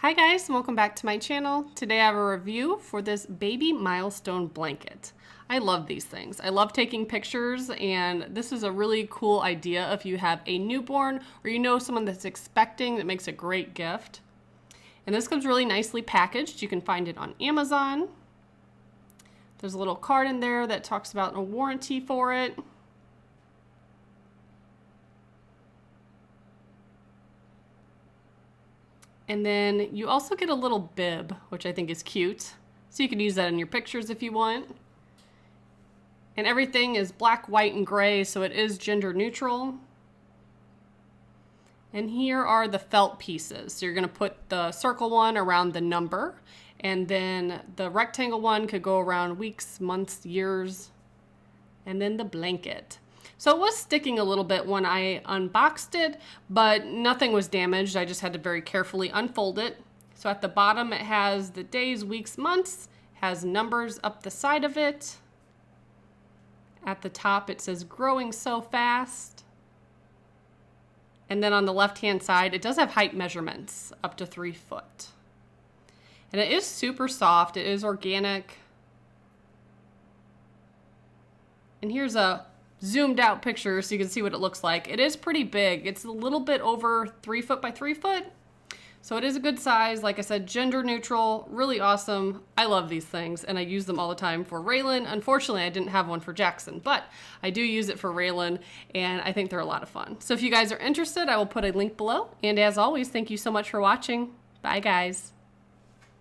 Hi guys, welcome back to my channel. Today I have a review for this baby milestone blanket. I love these things. I love taking pictures, and this is a really cool idea if you have a newborn or you know someone that's expecting. That makes a great gift. And this comes really nicely packaged. You can find it on Amazon. There's a little card in there that talks about a warranty for it. And then you also get a little bib, which I think is cute. So you can use that in your pictures if you want. And everything is black, white, and gray, so it is gender neutral. And here are the felt pieces. So you're gonna put the circle one around the number, and then the rectangle one could go around weeks, months, years, and then the blanket. So it was sticking a little bit when I unboxed it, but nothing was damaged. I just had to very carefully unfold it. So at the bottom it has the days, weeks, months, has numbers up the side of it. At the top it says growing so fast. And then on the left-hand side, it does have height measurements up to 3 foot. And it is super soft, it is organic. And here's a zoomed out picture so you can see what it looks like. It is pretty big. It's a little bit over 3 foot by 3 foot. So it is a good size. Like I said, gender neutral, really awesome. I love these things and I use them all the time for Raylan. Unfortunately, I didn't have one for Jackson, but I do use it for Raylan and I think they're a lot of fun. So if you guys are interested, I will put a link below. And as always, thank you so much for watching. Bye guys.